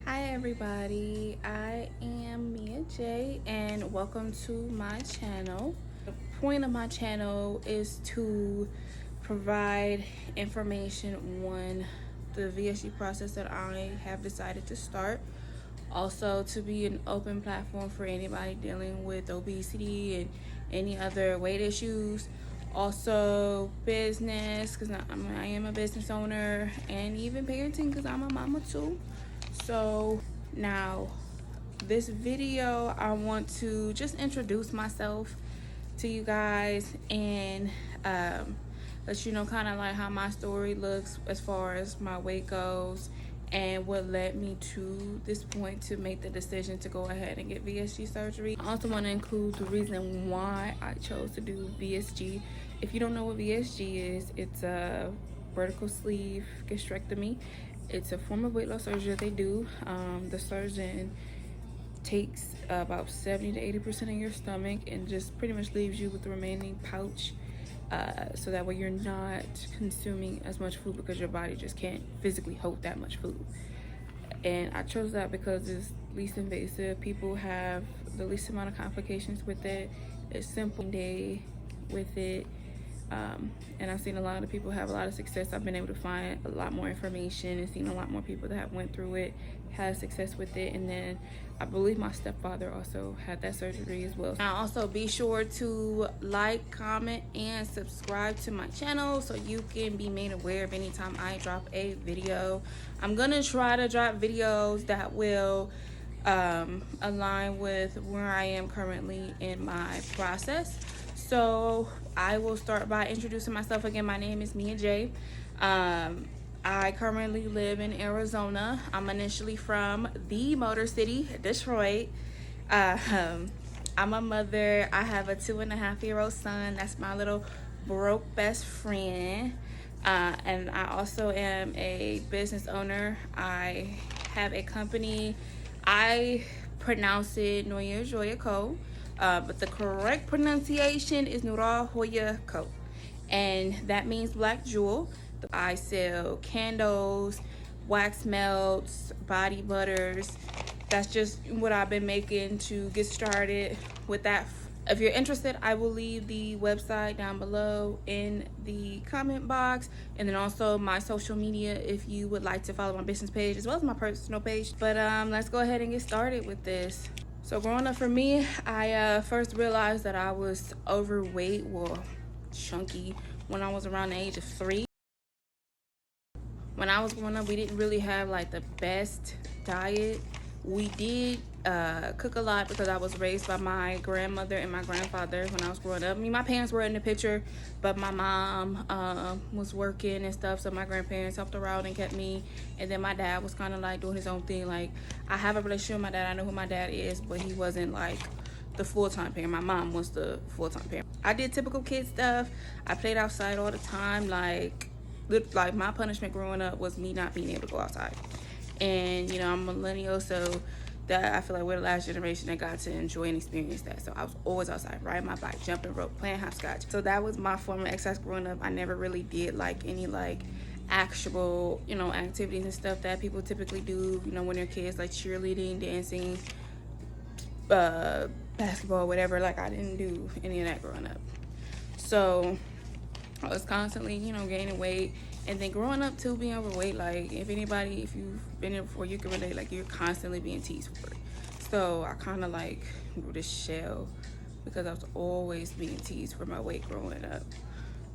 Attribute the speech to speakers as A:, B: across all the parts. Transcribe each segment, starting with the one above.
A: Hi everybody, I am Mia J and welcome to my channel. The point of my channel is to provide information on the VSG process that I have decided to start. Also to be an open platform for anybody dealing with obesity and any other weight issues. Also business, because I am a business owner, and even parenting because I'm a mama too. So now this video, I want to just introduce myself to you guys and let you know kind of like how my story looks as far as my weight goes and what led me to this point to make the decision to go ahead and get VSG surgery. I also want to include the reason why I chose to do VSG. If you don't know what VSG is, it's a vertical sleeve gastrectomy. It's a form of weight loss surgery that they do. The surgeon takes about 70 to 80% of your stomach and just pretty much leaves you with the remaining pouch, so that way you're not consuming as much food because your body just can't physically hold that much food. And I chose that because it's least invasive. People have the least amount of complications with it. It's simple day with it. And I've seen a lot of people have a lot of success. I've been able to find a lot more information and seen a lot more people that have went through it, had success with it. And then I believe my stepfather also had that surgery as well. Now also be sure to like, comment, and subscribe to my channel so you can be made aware of anytime I drop a video. I'm gonna try to drop videos that will align with where I am currently in my process. So I will start by introducing myself again. My name is Mia J. I currently live in Arizona. I'm initially from the Motor City, Detroit. I'm a mother. I have a 2.5-year-old son. That's my little broke best friend. And I also am a business owner. I have a company. I pronounce it Noya Joya Co. But the correct pronunciation is Nura Hoya Co. And that means black jewel. I sell candles, wax melts, body butters. That's just what I've been making to get started with that. If you're interested, I will leave the website down below in the comment box, and then also my social media if you would like to follow my business page as well as my personal page. But let's go ahead and get started with this. So growing up for me, I first realized that I was overweight, well, chunky, when I was around the age of 3. When I was growing up, we didn't really have like the best diet. We did cook a lot because I was raised by my grandmother and my grandfather when I was growing up. I mean, my parents were in the picture, but my mom was working and stuff, so my grandparents helped her out and kept me. And then my dad was kind of like doing his own thing. Like, I have a relationship with my dad. I know who my dad is, but he wasn't like the full-time parent. My mom was the full-time parent. I did typical kid stuff. I played outside all the time. Like my punishment growing up was me not being able to go outside. And you know, I'm a millennial, so that I feel like we're the last generation that got to enjoy and experience that. So I was always outside, riding my bike, jumping rope, playing hopscotch. So that was my form of exercise growing up. I never really did like any like actual, you know, activities and stuff that people typically do, you know, when they're kids, like cheerleading, dancing, basketball, whatever. Like, I didn't do any of that growing up. So I was constantly, you know, gaining weight. And then growing up too, being overweight, like if you've been here before, you can relate, like you're constantly being teased for it. So I kind of like grew this shell because I was always being teased for my weight growing up.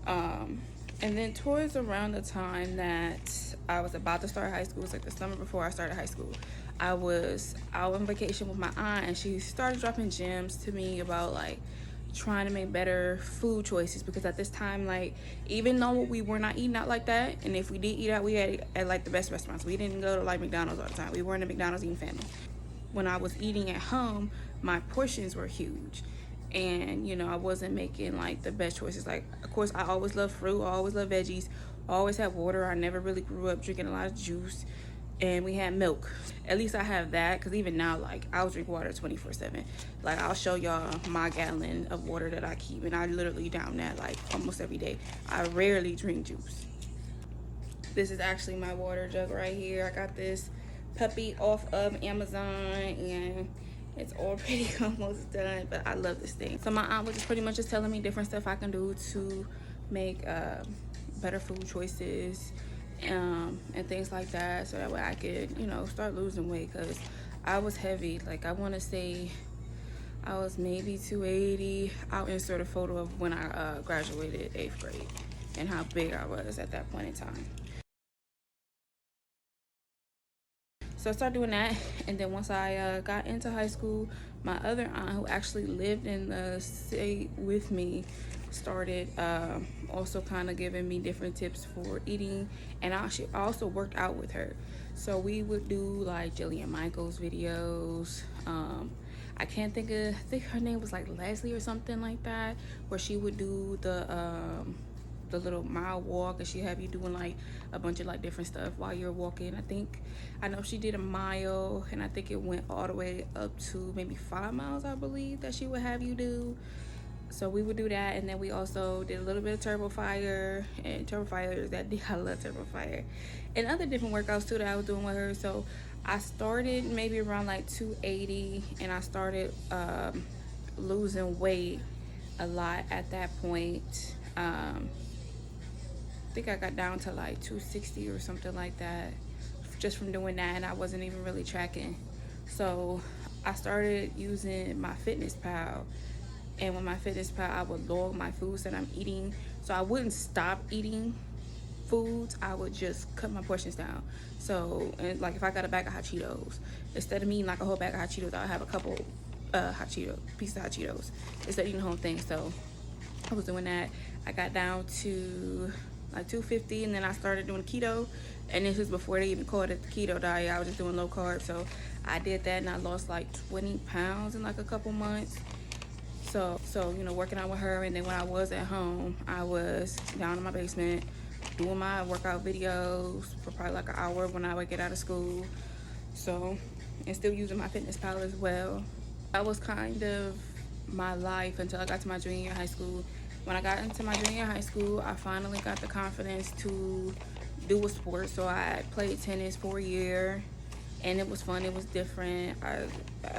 A: And then towards around the time that I was about to start high school, it was like the summer before I started high school, I was out on vacation with my aunt, and she started dropping gems to me about like trying to make better food choices, because at this time, like, even though we were not eating out like that, and if we did eat out, we had at like the best restaurants. We didn't go to like McDonald's all the time. We weren't a McDonald's eating family. When I was eating at home, my portions were huge, and you know, I wasn't making like the best choices. Like, of course, I always love fruit, I always love veggies, I always have water. I never really grew up drinking a lot of juice. And we had milk. At least I have that, because even now, like, I'll drink water 24/7. Like, I'll show y'all my gallon of water that I keep, and I literally down that like almost every day. I rarely drink juice. This is actually my water jug right here. I got this puppy off of Amazon, and it's already almost done, but I love this thing. So my aunt was just pretty much just telling me different stuff I can do to make better food choices and things like that, so that way I could, you know, start losing weight, because I was heavy. Like, I want to say I was maybe 280. I'll insert a photo of when I graduated 8th grade and how big I was at that point in time. So I started doing that, and then once I got into high school, my other aunt, who actually lived in the state with me, started also kind of giving me different tips for eating, and I also worked out with her. So we would do like Jillian Michaels videos. I can't think of, I think her name was like Leslie or something like that, where she would do the little mile walk, and she have you doing like a bunch of like different stuff while you're walking. I know she did a mile, and I think it went all the way up to maybe 5 miles, I believe, that she would have you do. So we would do that, and then we also did a little bit of Turbo Fire, and Turbo Fire is that I love Turbo Fire, and other different workouts too that I was doing with her. So I started maybe around like 280, and I started losing weight a lot at that point. I think I got down to like 260 or something like that just from doing that, and I wasn't even really tracking. So I started using my Fitness Pal, and with my Fitness Pal I would log my foods that I'm eating, so I wouldn't stop eating foods, I would just cut my portions down. So, and like if I got a bag of hot Cheetos, instead of me eating like a whole bag of hot Cheetos, I'll have a couple pieces of hot Cheetos instead of eating the whole thing. So I was doing that. I got down to like 250, and then I started doing keto, and this was before they even called it the keto diet. I was just doing low carb. So I did that, and I lost like 20 pounds in like a couple months. So you know, working out with her. And then when I was at home, I was down in my basement doing my workout videos for probably like an hour when I would get out of school. So, and still using my Fitness Pal as well. That was kind of my life until I got to my junior year of high school. When I got into my junior year of high school, I finally got the confidence to do a sport. So I played tennis for a year, and it was fun. It was different. I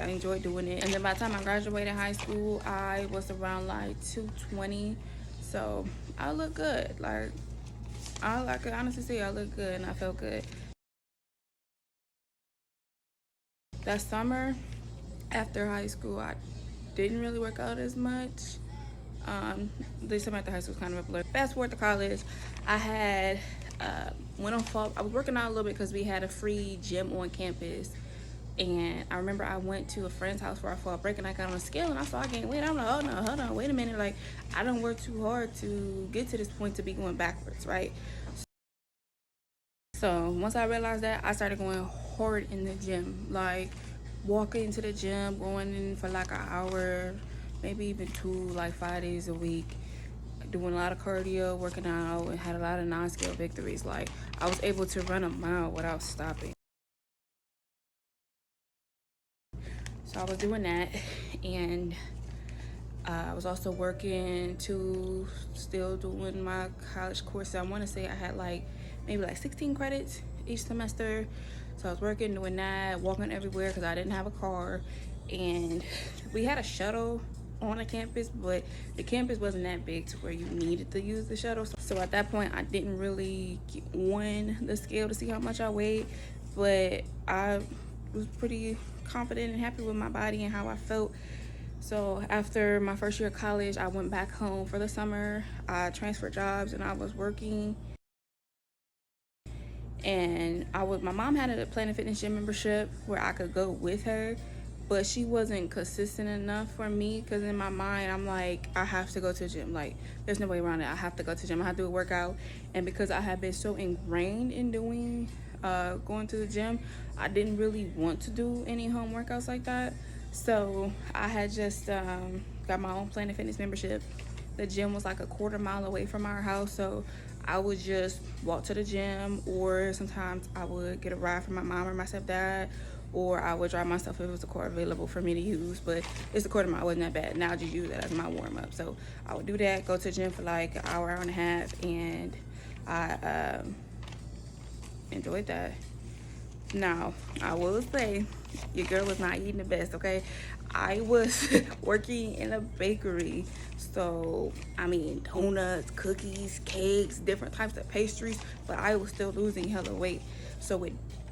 A: enjoyed doing it. And then by the time I graduated high school, I was around like 220. So I look good. Like, I could honestly say I look good, and I felt good. That summer after high school, I didn't really work out as much. The summer after high school was kind of a blur. Fast forward to college, I had went on fall. I was working out a little bit because we had a free gym on campus, and I remember I went to a friend's house for our fall break, and I got on a scale, and I saw I gained weight. I'm like, oh no, hold on, wait a minute. Like, I don't work too hard to get to this point to be going backwards, right? So once I realized that, I started going hard in the gym, like walking to the gym, going in for like an hour, maybe even 2, like 5 days a week, doing a lot of cardio, working out, and had a lot of non-scale victories. Like, I was able to run a mile without stopping. So I was doing that, and I was also working to still doing my college course. I want to say I had like maybe like 16 credits each semester. So I was working, doing that, walking everywhere because I didn't have a car. And we had a shuttle on the campus, but the campus wasn't that big to where you needed to use the shuttle. So at that point, I didn't really get on the scale to see how much I weighed, but I was pretty confident and happy with my body and how I felt. So after my first year of college, I went back home for the summer. I transferred jobs, and I was working. And my mom had a Planet Fitness gym membership where I could go with her, but she wasn't consistent enough for me, because in my mind, I'm like, I have to go to the gym. Like, there's no way around it. I have to go to the gym. I have to do a workout. And because I have been so ingrained in going to the gym, I didn't really want to do any home workouts like that. So I had just got my own Planet Fitness membership. The gym was like a quarter mile away from our house, so I would just walk to the gym, or sometimes I would get a ride from my mom or my stepdad, or I would drive myself if it was a car available for me to use. But it's a quarter mile, wasn't that bad. Now I just use that as my warm-up. So I would do that, go to the gym for like an hour, hour and a half, and I enjoyed that. Now, I will say, your girl was not eating the best, okay? I was working in a bakery. So, I mean, donuts, cookies, cakes, different types of pastries, but I was still losing hella weight. So,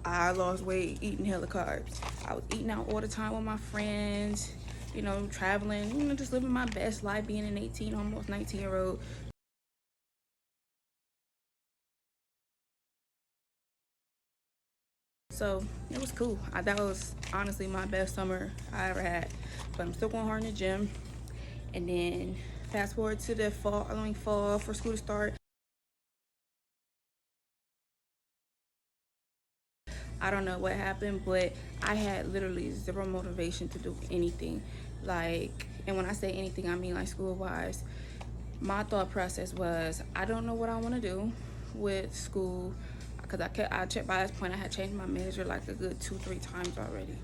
A: I lost weight eating hella carbs. I was eating out all the time with my friends, you know, traveling, you know, just living my best life, being an 18, almost 19-year-old. So it was cool. That was honestly my best summer I ever had. But I'm still going hard in the gym. And then fast forward to the following fall for school to start. I don't know what happened, but I had literally zero motivation to do anything. Like, and when I say anything, I mean like school wise. My thought process was, I don't know what I want to do with school, because I checked by this point, I had changed my major like a good 2-3 times already.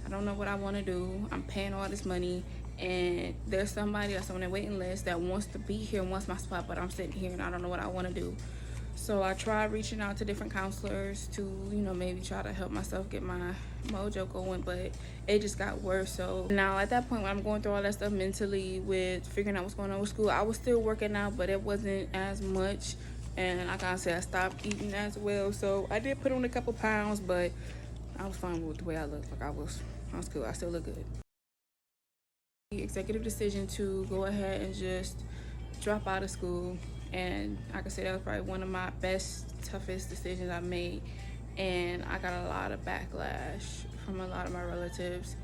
A: I don't know what I want to do. I'm paying all this money, and there's somebody else on the waiting list that wants to be here and wants my spot, but I'm sitting here and I don't know what I want to do. So I tried reaching out to different counselors to, you know, maybe try to help myself get my mojo going, but it just got worse. So now at that point when I'm going through all that stuff mentally with figuring out what's going on with school, I was still working out, but it wasn't as much. And like I said, I stopped eating as well. So I did put on a couple pounds, but I was fine with the way I looked. Like I was cool. I still look good. The executive decision to go ahead and just drop out of school, and I could say that was probably one of my best, toughest decisions I made. And I got a lot of backlash from a lot of my relatives,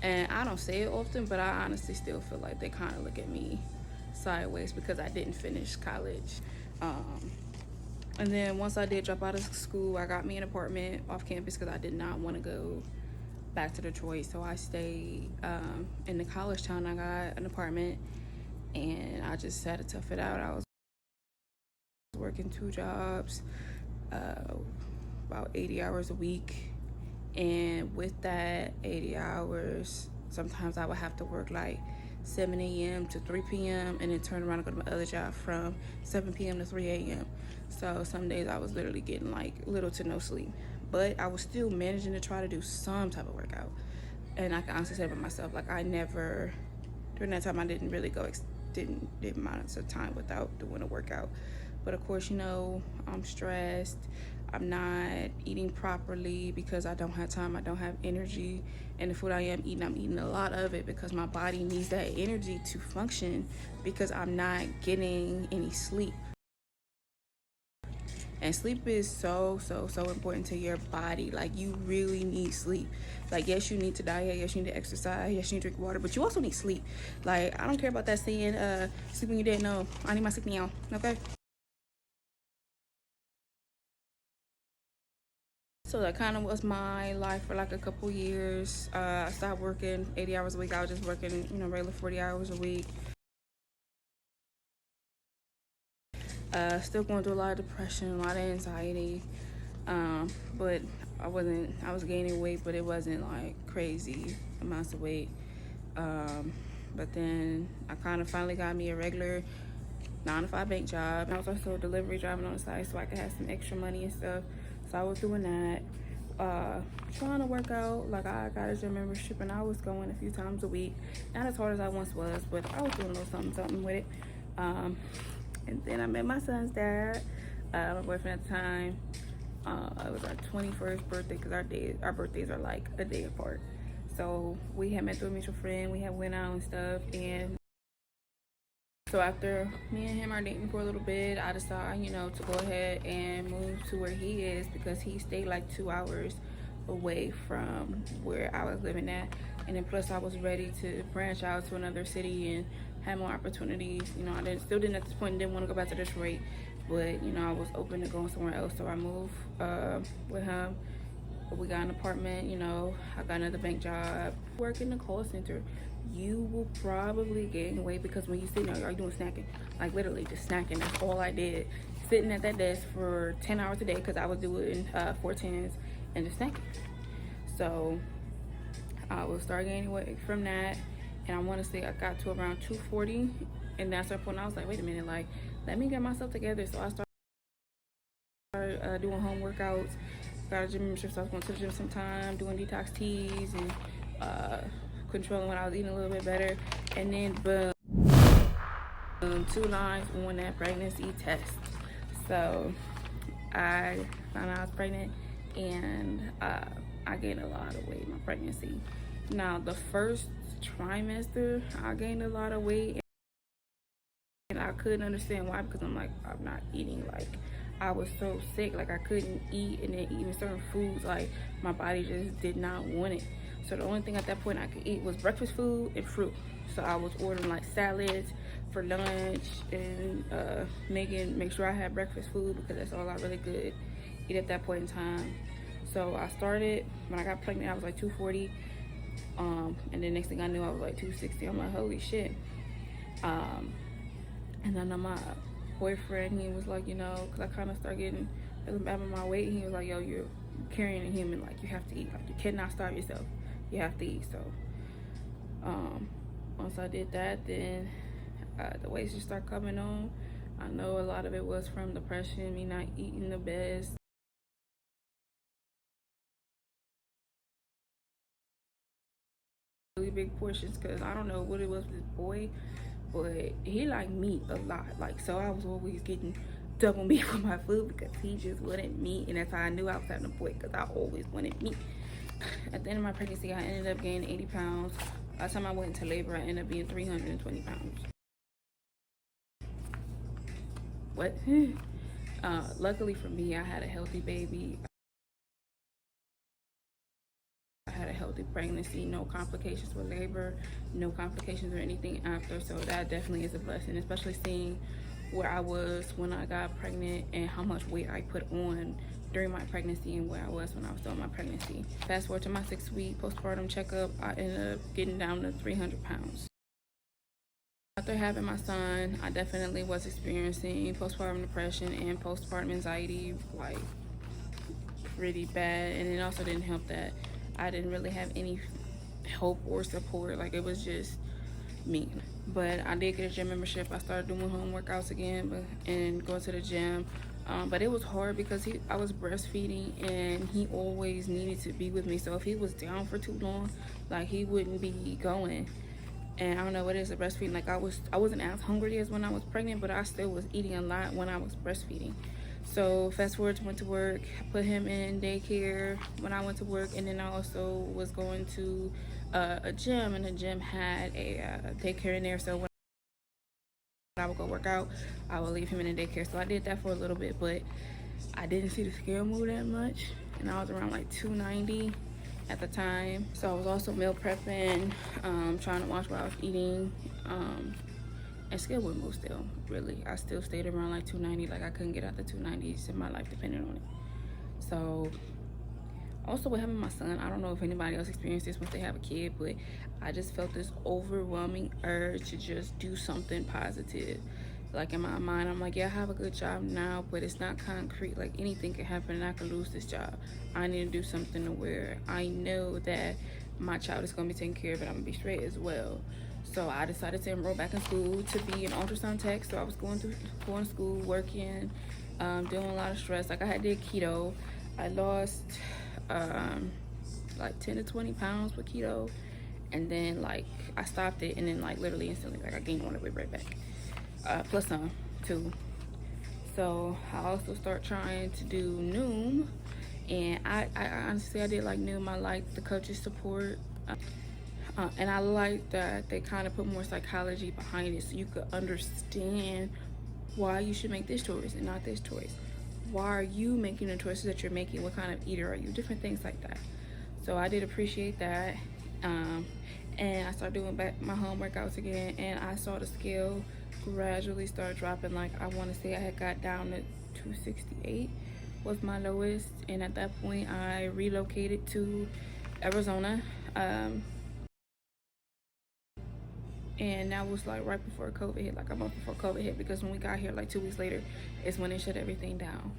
A: and I don't say it often, but I honestly still feel like they kind of look at me sideways because I didn't finish college. And then once I did drop out of school, I got me an apartment off campus because I did not want to go back to Detroit. So I stayed in the college town. I got an apartment, and I just had to tough it out. I was working 2 jobs, about 80 hours a week. And with that 80 hours, sometimes I would have to work like 7 a.m. to 3 p.m. and then turn around and go to my other job from 7 p.m. to 3 a.m. So some days I was literally getting like little to no sleep. But I was still managing to try to do some type of workout. And I can honestly say about myself, like I never, during that time I didn't really go, didn't monitor time without doing a workout. But of course, you know, I'm stressed. I'm not eating properly because I don't have time. I don't have energy. And the food I'm eating a lot of it because my body needs that energy to function because I'm not getting any sleep. And sleep is so important to your body. Like you really need sleep. Like yes, you need to diet, yes, you need to exercise, yes, you need to drink water, but you also need sleep. Like I don't care about that saying, sleep when you dead. No, I need my sleep now, okay? So that kind of was my life for like a couple years. I stopped working 80 hours a week. I was just working, you know, regular 40 hours a week. Still going through a lot of depression, a lot of anxiety. But I was gaining weight, but it wasn't like crazy amounts of weight. But then I kind of finally got me a regular 9-to-5 bank job. I was also delivery driving on the side so I could have some extra money and stuff. So I was doing that. Trying to work out. Like I got a gym membership and I was going a few times a week. Not as hard as I once was, but I was doing a little something with it. And then I met my son's dad, my boyfriend at the time. It was our 21st birthday because our birthdays are like a day apart. So we had met through a mutual friend. We had went out and stuff. And so after me and him are dating for a little bit, I decided, you know, to go ahead and move to where he is because he stayed like 2 hours away from where I was living at. And then plus I was ready to branch out to another city and have more opportunities. You know, still didn't at this point, didn't want to go back to Detroit, but you know, I was open to going somewhere else. So I moved with him. We got an apartment, you know, I got another bank job. Work in the call center, you will probably gain weight because when you sit there, you're doing snacking. Like literally just snacking, that's all I did. Sitting at that desk for 10 hours a day because I was doing 4 tens and just snacking. So I will start gaining weight from that. And I want to say I got to around 240. And that's the point I was like, wait a minute, like, let me get myself together. So I started doing home workouts. got a gym membership, so I was going to the gym sometime, doing detox teas and controlling what I was eating a little bit better. And then boom, 2 lines on that pregnancy test. So I found out I was pregnant, and I gained a lot of weight in my pregnancy. Now the first trimester I gained a lot of weight, and I couldn't understand why, because I'm like, I'm not eating. Like, I was so sick, like I couldn't eat, and then eating certain foods, like my body just did not want it. So the only thing at that point I could eat was breakfast food and fruit. So I was ordering like salads for lunch and make sure I had breakfast food, because that's all I really could eat at that point in time. So I started, when I got pregnant, I was like 240, and then next thing I knew, I was like 260. I'm like, holy shit. And then my boyfriend, he was like, you know, because I kind of started getting bad with my weight, he was like, yo, you're carrying a human, like you have to eat, like you cannot starve yourself, you have to eat. So once I did that, then the weight just started coming on. I know a lot of it was from depression, me not eating the best. Really big portions, because I don't know what it was with this boy, but he liked meat a lot. Like, so I was always getting double meat for my food, because he just wanted meat, and that's how I knew I was having a boy, because I always wanted meat. At the end of my pregnancy, I ended up gaining 80 pounds. By the time I went into labor, I ended up being 320 pounds. What? Luckily for me, I had a healthy baby. I had a healthy pregnancy, no complications with labor, no complications or anything after. So that definitely is a blessing, especially seeing where I was when I got pregnant and how much weight I put on during my pregnancy and where I was when I was doing my pregnancy. Fast forward to my 6-week postpartum checkup, I ended up getting down to 300 pounds. After having my son, I definitely was experiencing postpartum depression and postpartum anxiety, like really bad. And it also didn't help that I didn't really have any help or support. Like, it was just me. But I did get a gym membership. I started doing home workouts again and going to the gym. But it was hard because I was breastfeeding, and he always needed to be with me. So if he was down for too long, like, he wouldn't be going. And I don't know what it is, breastfeeding. Like, I wasn't as hungry as when I was pregnant, but I still was eating a lot when I was breastfeeding. So fast forward to went to work, put him in daycare when I went to work, and then I also was going to a gym, and the gym had a daycare in there. So when I would go work out, I would leave him in the daycare. So I did that for a little bit, but I didn't see the scale move that much, and I was around like 290 at the time. So I was also meal prepping, trying to watch what I was eating, and scale wouldn't move still, really. I still stayed around like 290. Like, I couldn't get out the 290s, and my life depended on it. So also with having my son, I don't know if anybody else experienced this once they have a kid, but I just felt this overwhelming urge to just do something positive. Like, in my mind, I'm like, yeah, I have a good job now, but it's not concrete. Like, anything can happen and I could lose this job. I need to do something to where I know that my child is going to be taken care of, and I'm going to be straight as well. So I decided to enroll back in school to be an ultrasound tech. So I was going to school, working, doing a lot of stress. Like, I had did keto. I lost like 10 to 20 pounds with keto, and then like I stopped it, and then like literally instantly, like, I gained all the way right back, plus some too. So I also start trying to do Noom, and I honestly, I did like Noom. I like the coach's support, and I like that they kind of put more psychology behind it, so you could understand why you should make this choice and not this choice. Why are you making the choices that you're making? What kind of eater are you? Different things like that. So I did appreciate that, and I started doing back my home workouts again, and I saw the scale gradually start dropping. Like, I want to say I had got down to 268 was my lowest, and at that point I relocated to Arizona, and that was like right before COVID hit, like a month before COVID hit, because when we got here like 2 weeks later is when they shut everything down.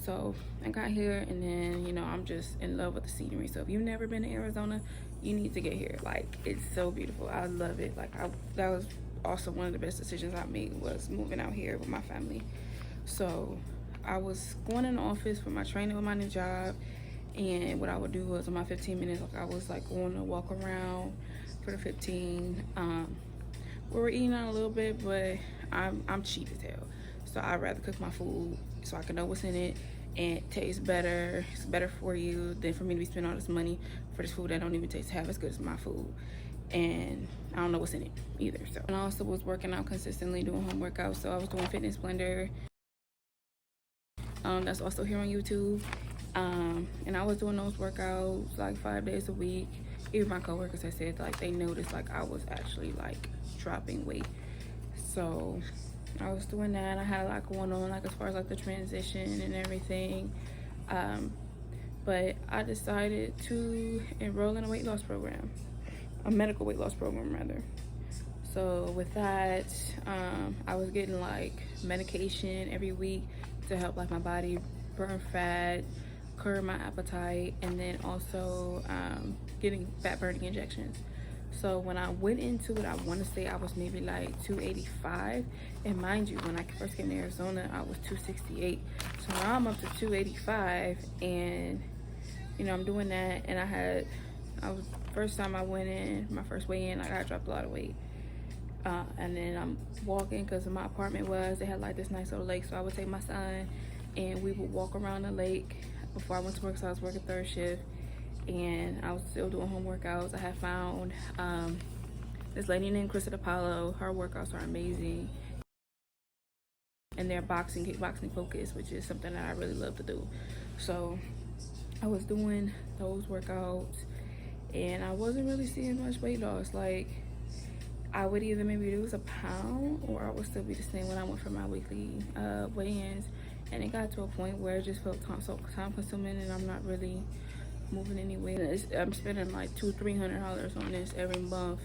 A: So I got here, and then, you know, I'm just in love with the scenery. So if you've never been to Arizona, you need to get here. Like, it's so beautiful. I love it. Like, that was also one of the best decisions I made, was moving out here with my family. So I was going in the office for my training with my new job, and what I would do was on my 15 minutes, like I was like going to walk around for the 15. We were eating out a little bit, but I'm cheap as hell, so I'd rather cook my food so I can know what's in it and it tastes better. It's better for you than for me to be spending all this money for this food that don't even taste half as good as my food, and I don't know what's in it either. So, and I also was working out consistently, doing home workouts. So I was doing Fitness Blender. That's also here on YouTube. And I was doing those workouts like 5 days a week. Even my coworkers had said like they noticed like I was actually like dropping weight. So I was doing that. I had a lot going on, like as far as like the transition and everything. But I decided to enroll in a weight loss program, a medical weight loss program rather. So with that, I was getting like medication every week to help like my body burn fat, curb my appetite, and then also getting fat burning injections. So when I went into it, I want to say I was maybe like 285, and mind you, when I first came to Arizona, I was 268. So now I'm up to 285, and you know, I'm doing that. And I was first time I went in, my first weigh in, like I dropped a lot of weight. And then I'm walking, because my apartment they had like this nice little lake, so I would take my son and we would walk around the lake before I went to work. So I was working third shift, and I was still doing home workouts. I had found this lady named Krista Apollo. Her workouts are amazing, and they're kickboxing focused, which is something that I really love to do. So I was doing those workouts, and I wasn't really seeing much weight loss. Like, I would either maybe lose a pound, or I would still be the same when I went for my weekly weigh-ins. And it got to a point where it just felt so time consuming, and I'm not really moving anywhere. I'm spending like $200-300 on this every month.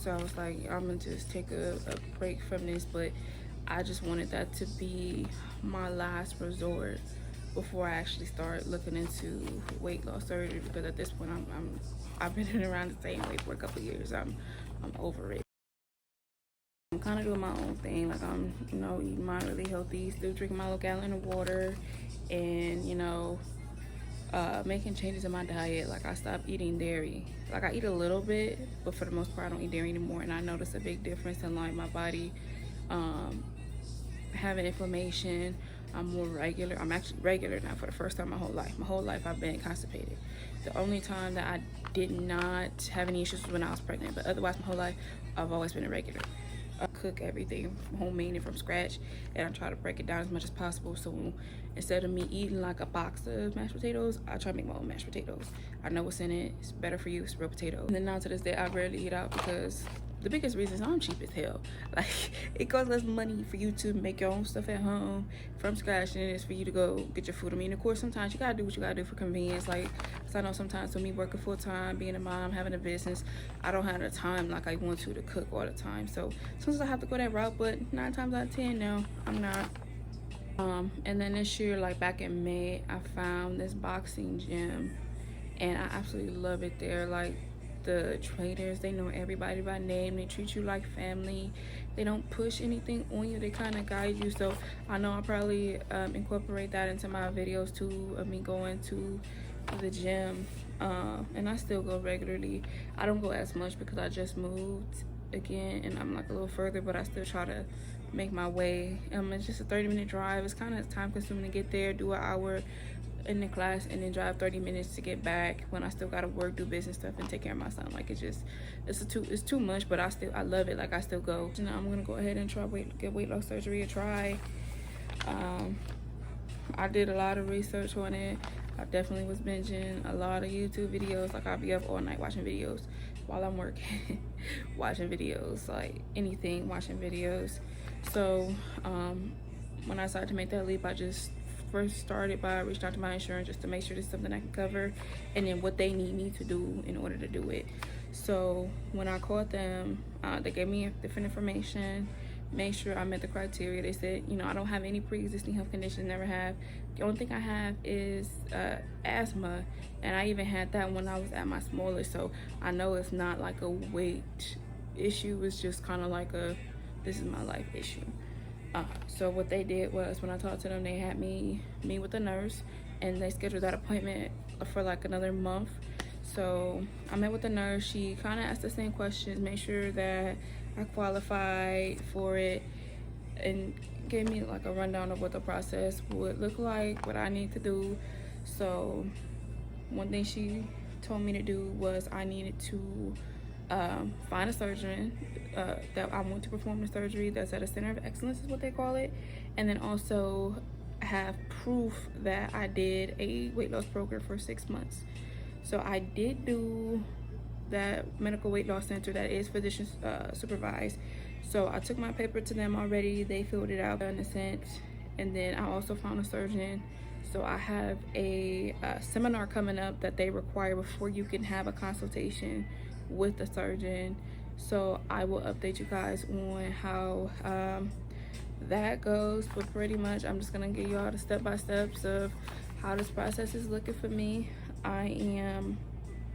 A: So I was like, I'm gonna just take a break from this. But I just wanted that to be my last resort before I actually start looking into weight loss surgery, because at this point I've been around the same weight for a couple of years. I'm over it. I'm kind of doing my own thing. Like, I'm, you know, eating mine really healthy, still drinking my little gallon of water, and, you know, making changes in my diet. Like, I stopped eating dairy. Like, I eat a little bit, but for the most part I don't eat dairy anymore. And I noticed a big difference in like my body having inflammation. I'm more regular. I'm actually regular now for the first time my whole life. My whole life I've been constipated. The only time that I did not have any issues was when I was pregnant, but otherwise my whole life I've always been a regular. I cook everything homemade and from scratch, and I try to break it down as much as possible. So instead of me eating like a box of mashed potatoes, I try to make my own mashed potatoes. I know what's in it. It's better for you. It's real potatoes. And then now to this day, I rarely eat out, because the biggest reason is I'm cheap as hell. Like, it costs less money for you to make your own stuff at home from scratch than it is for you to go get your food. I mean, of course, sometimes you gotta do what you gotta do for convenience. Like, cause I know sometimes with me working full time, being a mom, having a business, I don't have the time like I want to cook all the time. So sometimes I have to go that route, but 9 times out of 10, no, I'm not. And then this year, like back in May, I found this boxing gym, and I absolutely love it there. Like, the trainers, they know everybody by name. They treat you like family. They don't push anything on you. They kind of guide you. So I know I'll probably incorporate that into my videos too, of me going to the gym. And I still go regularly. I don't go as much because I just moved again, and I'm like a little further, but I still try to make my way. It's just a 30-minute drive. It's kind of time consuming to get there, do an hour in the class, and then drive 30 minutes to get back when I still gotta work, do business stuff, and take care of my son. Like, it's too much, but I love it. Like, I still go. So now I'm gonna go ahead and try get weight loss surgery a try. I did a lot of research on it. I definitely was binging a lot of YouTube videos. Like, I'll be up all night watching videos while I'm working. Watching videos, like anything, watching videos. So when I decided to make that leap, I just first started by reaching out to my insurance just to make sure this is something I can cover, and then what they need me to do in order to do it. So when I called them, they gave me different information, made sure I met the criteria. They said, you know, I don't have any pre-existing health conditions, never have. The only thing I have is asthma, and I even had that when I was at my smallest. So I know it's not like a weight issue. It's just kind of like a this is my life issue. So what they did was, when I talked to them, they had me meet with the nurse, and they scheduled that appointment for like another month. So I met with the nurse. She kind of asked the same questions, made sure that I qualified for it, and gave me like a rundown of what the process would look like, what I need to do. So one thing she told me to do was I needed to find a surgeon that I want to perform the surgery that's at a center of excellence, is what they call it, and then also have proof that I did a weight loss program for 6 months. So I did do that medical weight loss center that is physician supervised. So I took my paper to them already. They filled it out in a sense, and then I also found a surgeon. So I have a seminar coming up that they require before you can have a consultation with the surgeon. So I will update you guys on how that goes, but pretty much I'm just gonna give you all the step-by-steps of how this process is looking for me. I'm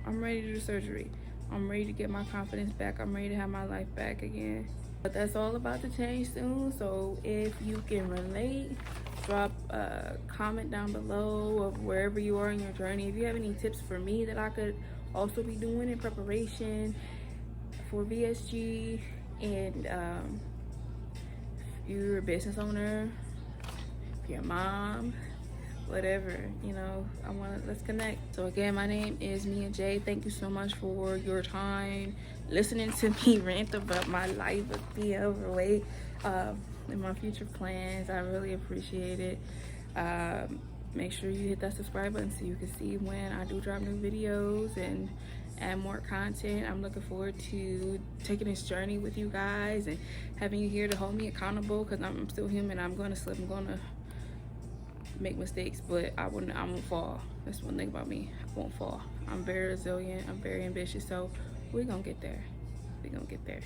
A: ready to do surgery. I'm ready to get my confidence back. I'm ready to have my life back again. But that's all about to change soon. So if you can relate, drop a comment down below of wherever you are in your journey. If you have any tips for me that I could also be doing in preparation for VSG, and if you're a business owner, if you're a mom, whatever, you know, let's connect. So again, my name is Mia J. Thank you so much for your time listening to me rant about my life with being overweight and my future plans. I really appreciate it. Make sure you hit that subscribe button so you can see when I do drop new videos and add more content. I'm looking forward to taking this journey with you guys and having you here to hold me accountable, because I'm still human. I'm going to slip, I'm going to make mistakes, but I won't fall. That's one thing about me. I won't fall. I'm very resilient. I'm very ambitious. So we're gonna get there. We're gonna get there.